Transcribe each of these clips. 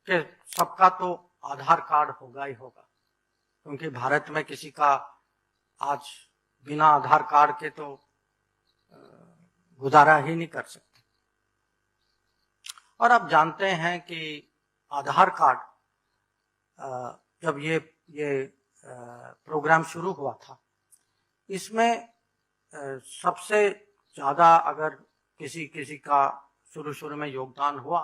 कि सबका तो आधार कार्ड होगा ही होगा, क्योंकि भारत में किसी का आज बिना आधार कार्ड के तो गुजारा ही नहीं कर सकते। और आप जानते हैं कि आधार कार्ड जब ये प्रोग्राम शुरू हुआ था, इसमें सबसे ज़्यादा अगर किसी का शुरू में योगदान हुआ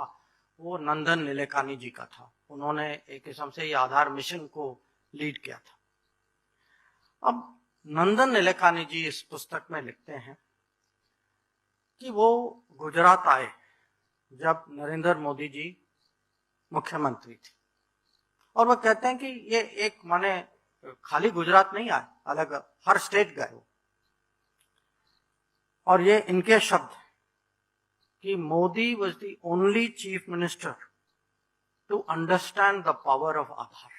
वो नंदन नीलेकानी जी का था। उन्होंने एक किस्म से ये आधार मिशन को लीड किया था। अब नंदन नीलेकानी जी इस पुस्तक में लिखते हैं कि वो गुजरात आए जब नरेंद्र मोदी जी मुख्यमंत्री थे, और वो कहते हैं कि ये एक माने खाली गुजरात नहीं आए, अलग हर स्टेट गए वो। और ये इनके शब्द कि Modi was the only chief minister to understand the power of Aadhaar.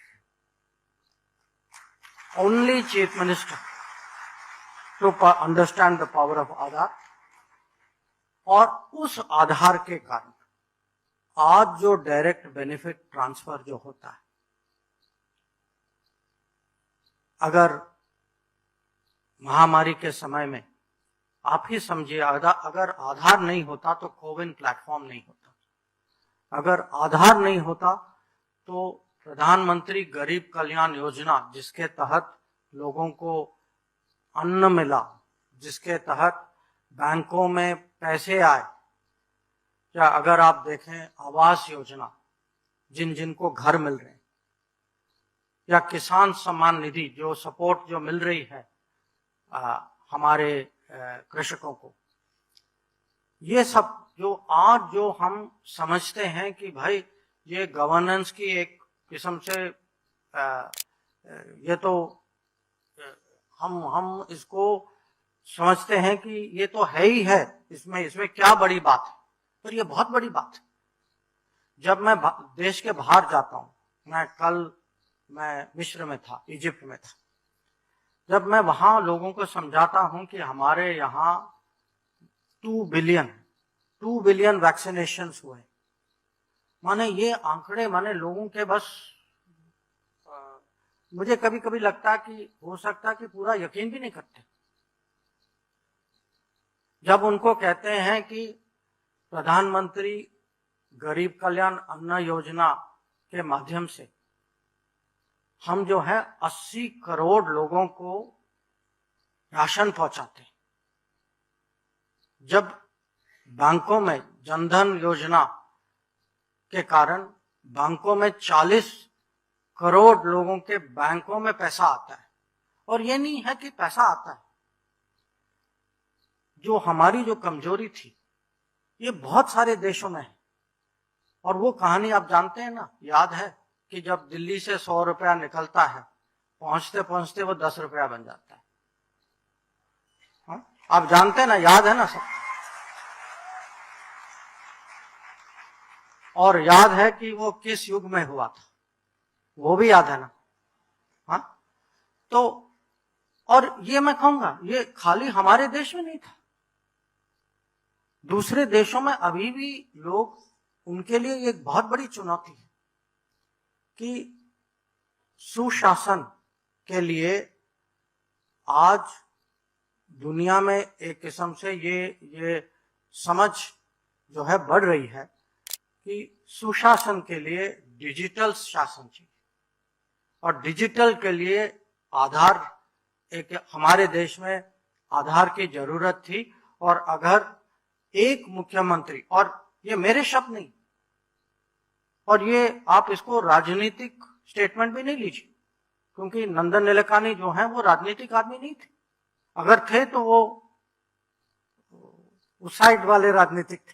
Only chief minister to understand the power of Aadhaar. और उस आधार के कारण आज जो डायरेक्ट बेनिफिट ट्रांसफर जो होता है, अगर महामारी के समय में आप ही समझिए, अगर आधार नहीं होता तो कोविन प्लेटफॉर्म नहीं होता, अगर आधार नहीं होता तो प्रधानमंत्री गरीब कल्याण योजना जिसके तहत लोगों को अन्न मिला, जिसके तहत बैंकों में पैसे आए, या अगर आप देखें आवास योजना जिनको घर मिल रहे हैं, या किसान सम्मान निधि जो सपोर्ट जो मिल रही है हमारे कृषकों को, ये सब जो आज जो हम समझते हैं कि भाई ये गवर्नेंस की एक किस्म से ये तो हम इसको समझते हैं कि ये तो है ही है, इसमें क्या बड़ी बात है, पर ये बहुत बड़ी बात है। जब मैं देश के बाहर जाता हूं, मैं मिस्र में था, इजिप्ट में था, जब मैं वहां लोगों को समझाता हूं कि हमारे यहाँ 2 बिलियन वैक्सीनेशंस हुए, माने ये आंकड़े माने लोगों के बस मुझे कभी कभी लगता है कि हो सकता है कि पूरा यकीन भी नहीं करते जब उनको कहते हैं कि प्रधानमंत्री गरीब कल्याण अन्न योजना के माध्यम से हम जो है 80 करोड़ लोगों को राशन पहुंचाते हैं। जब बैंकों में जनधन योजना के कारण बैंकों में 40 करोड़ लोगों के बैंकों में पैसा आता है, और ये नहीं है कि पैसा आता है, जो हमारी जो कमजोरी थी ये बहुत सारे देशों में है। और वो कहानी आप जानते हैं ना, याद है कि जब दिल्ली से 100 रुपया निकलता है, पहुंचते पहुंचते वो 10 रुपया बन जाता है। हाँ? आप जानते हैं ना, याद है ना सब। और याद है कि वो किस युग में हुआ था, वो भी याद है ना। हाँ, तो और ये मैं कहूंगा ये खाली हमारे देश में नहीं था, दूसरे देशों में अभी भी लोग, उनके लिए एक बहुत बड़ी चुनौती है कि सुशासन के लिए आज दुनिया में एक किस्म से ये समझ जो है बढ़ रही है कि सुशासन के लिए डिजिटल शासन चाहिए, और डिजिटल के लिए आधार, एक हमारे देश में आधार की जरूरत थी। और अगर एक मुख्यमंत्री, और ये मेरे शब्द नहीं, और ये आप इसको राजनीतिक स्टेटमेंट भी नहीं लीजिए, क्योंकि नंदन नीलेकानी जो हैं वो राजनीतिक आदमी नहीं थे, अगर थे तो वो उस साइड वाले राजनीतिक थे।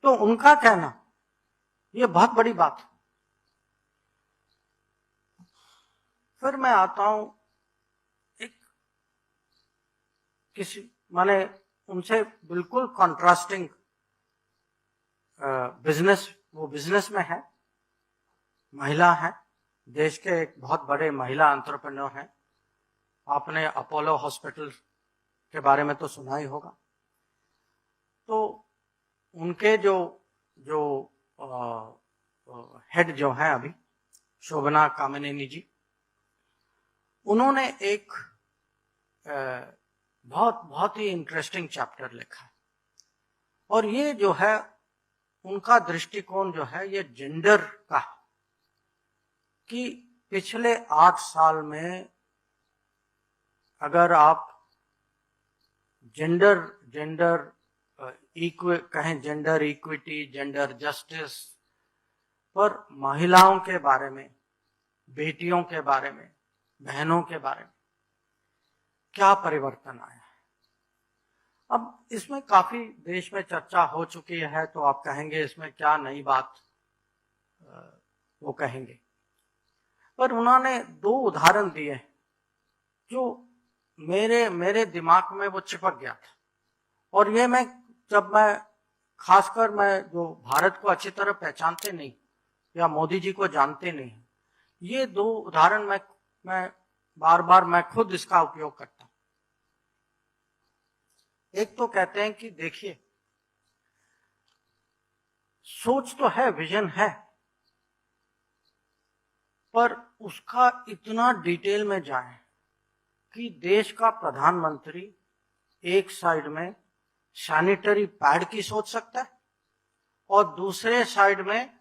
तो उनका कहना ये बहुत बड़ी बात है। फिर मैं आता हूं एक किसी माने उनसे बिल्कुल कॉन्ट्रास्टिंग बिजनेस, वो बिजनेस में है, महिला है, देश के एक बहुत बड़े महिला एंटरप्रेन्योर हैं। आपने अपोलो हॉस्पिटल के बारे में तो सुना ही होगा। तो उनके जो हेड जो हैं अभी, शोभना कामिनी जी, उन्होंने एक बहुत ही इंटरेस्टिंग चैप्टर लिखा है। और ये जो है उनका दृष्टिकोण जो है ये जेंडर का है कि पिछले 8 साल में अगर आप जेंडर कहें जेंडर इक्विटी, जेंडर जस्टिस पर, महिलाओं के बारे में, बेटियों के बारे में, बहनों के बारे में क्या परिवर्तन आया है। अब इसमें काफी देश में चर्चा हो चुकी है, तो आप कहेंगे इसमें क्या नई बात वो कहेंगे, पर उन्होंने 2 उदाहरण दिए जो मेरे दिमाग में वो चिपक गया था। और ये जब मैं खासकर मैं जो भारत को अच्छी तरह पहचानते नहीं या मोदी जी को जानते नहीं, ये 2 उदाहरण मैं बार बार मैं खुद इसका उपयोग करता हूं। एक तो कहते हैं कि देखिए, सोच तो है, विजन है, पर उसका इतना डिटेल में जाए कि देश का प्रधानमंत्री एक साइड में सैनिटरी पैड की सोच सकता है और दूसरे साइड में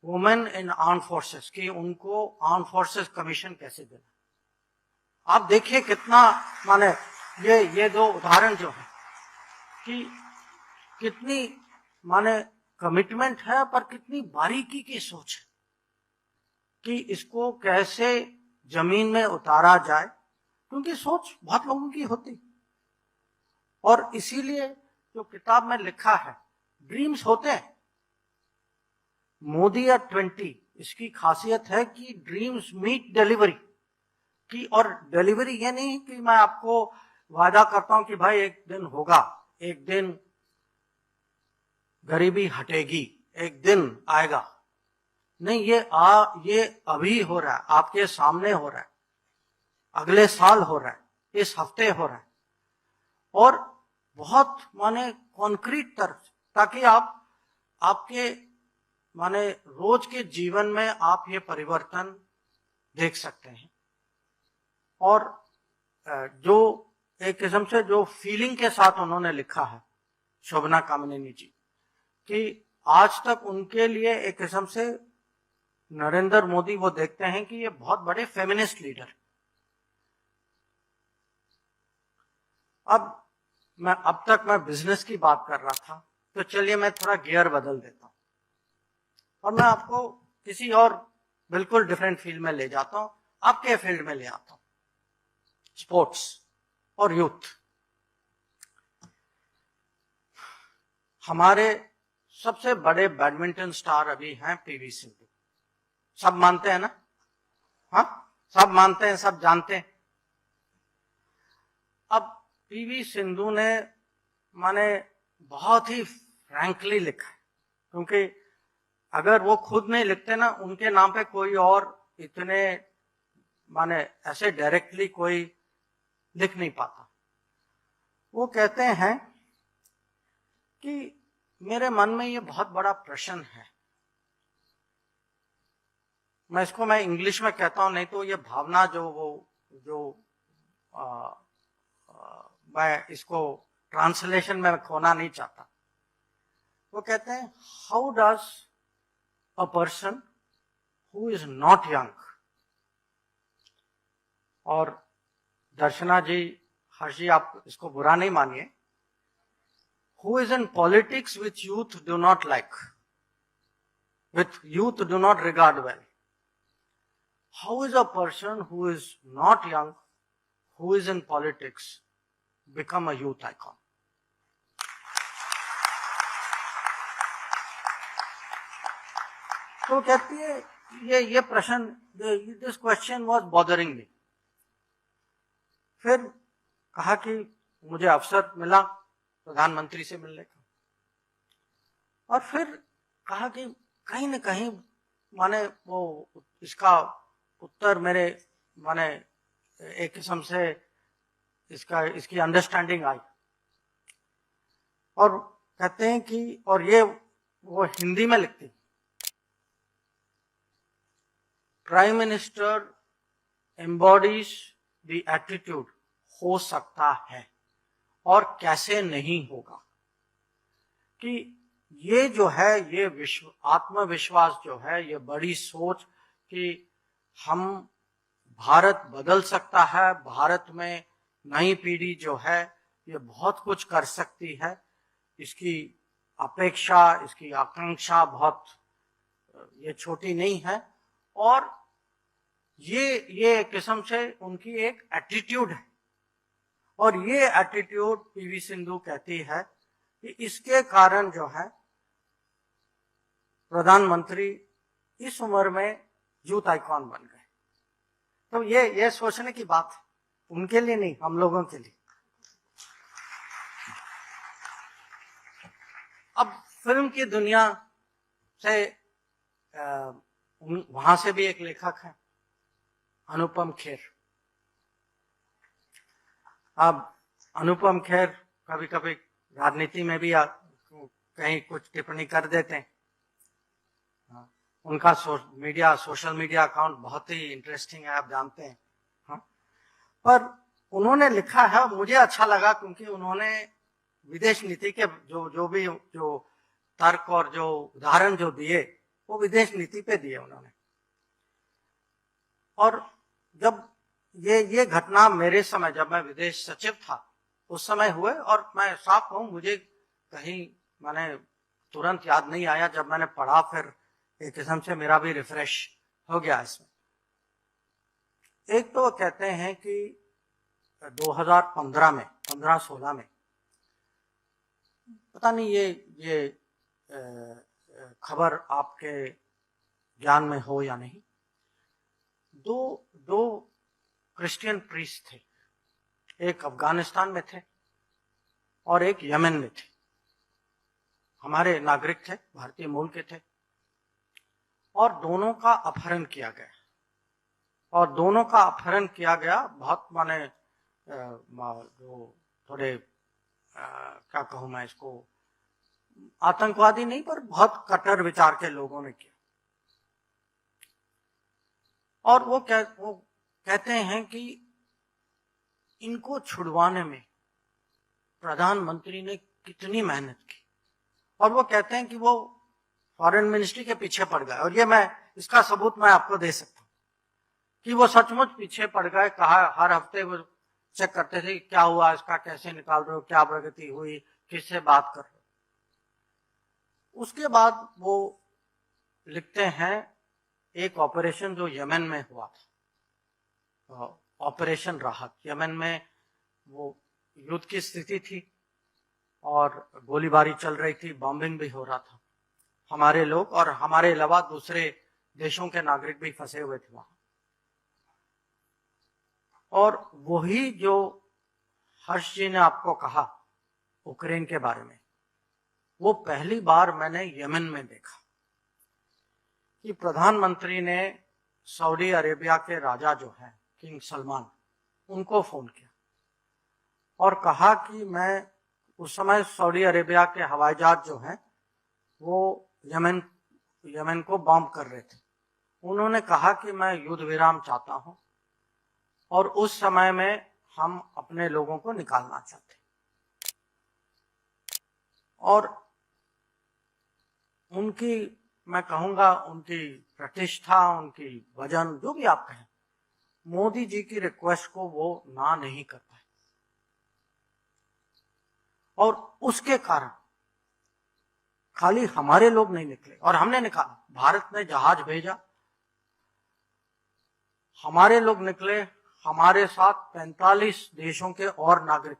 वुमेन इन आर्म फोर्सेस की, उनको आर्म फोर्सेस कमीशन कैसे देना। आप देखिए कितना, माने ये 2 उदाहरण जो है कि कितनी माने कमिटमेंट है, पर कितनी बारीकी की सोच है कि इसको कैसे जमीन में उतारा जाए, क्योंकि सोच बहुत लोगों की होती। और इसीलिए जो किताब में लिखा है, ड्रीम्स होते हैं, मोदी एट 20, इसकी खासियत है कि ड्रीम्स मीट डिलीवरी की। और डिलीवरी ये नहीं कि मैं आपको वादा करता हूं कि भाई एक दिन होगा, एक दिन गरीबी हटेगी, एक दिन आएगा। नहीं, ये अभी हो रहा है, आपके सामने हो रहा है, अगले साल हो रहा है, इस हफ्ते हो रहा है, और बहुत माने कॉन्क्रीट तरह, ताकि आपके माने रोज के जीवन में आप ये परिवर्तन देख सकते हैं। और जो एक किस्म से जो फीलिंग के साथ उन्होंने लिखा है, शोभना कामिनी जी, कि आज तक उनके लिए एक किस्म से नरेंद्र मोदी वो देखते हैं कि ये बहुत बड़े फेमिनिस्ट लीडर। अब तक मैं बिजनेस की बात कर रहा था, तो चलिए मैं थोड़ा गियर बदल देता हूं और मैं आपको किसी और बिल्कुल डिफरेंट फील्ड में ले जाता हूं, आपके फील्ड में ले आता हूं, स्पोर्ट्स और यूथ। हमारे सबसे बड़े बैडमिंटन स्टार अभी हैं पीवी सिंधु, सब मानते हैं ना? हाँ, सब मानते हैं, सब जानते हैं। अब पीवी सिंधु ने माने बहुत ही फ्रैंकली लिखा है, क्योंकि अगर वो खुद नहीं लिखते ना, उनके नाम पे कोई और इतने माने ऐसे डायरेक्टली कोई लिख नहीं पाता। वो कहते हैं कि मेरे मन में ये बहुत बड़ा प्रश्न है, मैं इंग्लिश में कहता हूं, नहीं तो ये भावना मैं इसको ट्रांसलेशन में खोना नहीं चाहता। वो कहते हैं, how does a person who is not young, और दर्शना जी, हर्ष जी, आप इसको बुरा नहीं मानिए, who is in politics which youth do not like, which youth do not regard well. How is a person who is not young, who is in politics, become a youth icon? तो कहती है ये प्रश्न, this question was bothering me. फिर कहा कि मुझे अवसर मिला प्रधानमंत्री से मिलने का, और फिर कहा कि कहीं न कहीं माने वो इसका उत्तर मेरे माने एक किस्म से इसकी अंडरस्टैंडिंग आई। और कहते हैं कि, और ये वो हिंदी में लिखती, prime minister embodies the attitude हो सकता है और कैसे नहीं होगा, कि ये जो है, ये आत्मविश्वास जो है, ये बड़ी सोच कि हम भारत बदल सकता है, भारत में नई पीढ़ी जो है ये बहुत कुछ कर सकती है, इसकी अपेक्षा, इसकी आकांक्षा बहुत ये छोटी नहीं है। और ये एक किस्म से उनकी एक एटीट्यूड है। और ये एटीट्यूड पीवी सिंधु कहती है कि इसके कारण जो है प्रधानमंत्री इस उम्र में यूथ आइकॉन बन गए। तो ये सोचने की बात है, उनके लिए नहीं, हम लोगों के लिए। अब फिल्म की दुनिया से वहां से भी एक लेखक है, अनुपम खेर। अब अनुपम खेर कभी कभी राजनीति में भी कहीं कुछ टिप्पणी कर देते हैं। उनका सोशल मीडिया अकाउंट बहुत ही इंटरेस्टिंग है, आप जानते हैं। हाँ, पर उन्होंने लिखा है, मुझे अच्छा लगा, क्योंकि उन्होंने विदेश नीति के जो तर्क और जो उदाहरण जो दिए वो विदेश नीति पे दिए उन्होंने। और जब ये घटना मेरे समय, जब मैं विदेश सचिव था उस समय हुए, और मैं साफ कहूं, मुझे कहीं मैंने तुरंत याद नहीं आया। जब मैंने पढ़ा फिर एक किस्म से मेरा भी रिफ्रेश हो गया इसमें। एक तो कहते हैं कि 2015 में, 15-16 में, पता नहीं ये खबर आपके ज्ञान में हो या नहीं, दो क्रिश्चियन प्रीस्ट थे, एक अफगानिस्तान में थे और एक यमन में थे। हमारे नागरिक थे, भारतीय मूल के थे, और दोनों का अपहरण किया गया। और दोनों का अपहरण किया गया बहुत, माने जो थोड़े क्या कहूं मैं इसको, आतंकवादी नहीं, पर बहुत कट्टर विचार के लोगों ने किया। और वो कहते हैं कि इनको छुड़वाने में प्रधानमंत्री ने कितनी मेहनत की। और वो कहते हैं कि वो फॉरेन मिनिस्ट्री के पीछे पड़ गए। और ये इसका सबूत मैं आपको दे सकता हूं कि वो सचमुच पीछे पड़ गए। कहा, हर हफ्ते वो चेक करते थे क्या हुआ इसका, कैसे निकाल रहे हो, क्या प्रगति हुई, किससे बात कर रहे हो। उसके बाद वो लिखते हैं, एक ऑपरेशन जो यमन में हुआ था, ऑपरेशन राहत, यमन में वो युद्ध की स्थिति थी और गोलीबारी चल रही थी, बॉम्बिंग भी हो रहा था। हमारे लोग और हमारे अलावा दूसरे देशों के नागरिक भी फंसे हुए थे वहां। और वही जो हर्ष जी ने आपको कहा यूक्रेन के बारे में, वो पहली बार मैंने यमन में देखा कि प्रधानमंत्री ने सऊदी अरेबिया के राजा जो है किंग सलमान, उनको फोन किया और कहा कि मैं, उस समय सऊदी अरेबिया के हवाई जहाज जो है वो यमन को बॉम्ब कर रहे थे। उन्होंने कहा कि मैं युद्ध विराम चाहता हूं और उस समय में हम अपने लोगों को निकालना चाहते। और उनकी, मैं कहूंगा, उनकी प्रतिष्ठा, उनकी वजन, जो भी आप कहें, मोदी जी की रिक्वेस्ट को वो ना नहीं कर पाए। और उसके कारण खाली हमारे लोग नहीं निकले, और हमने निकाला, भारत ने जहाज भेजा, हमारे लोग निकले, हमारे साथ 45 देशों के और नागरिक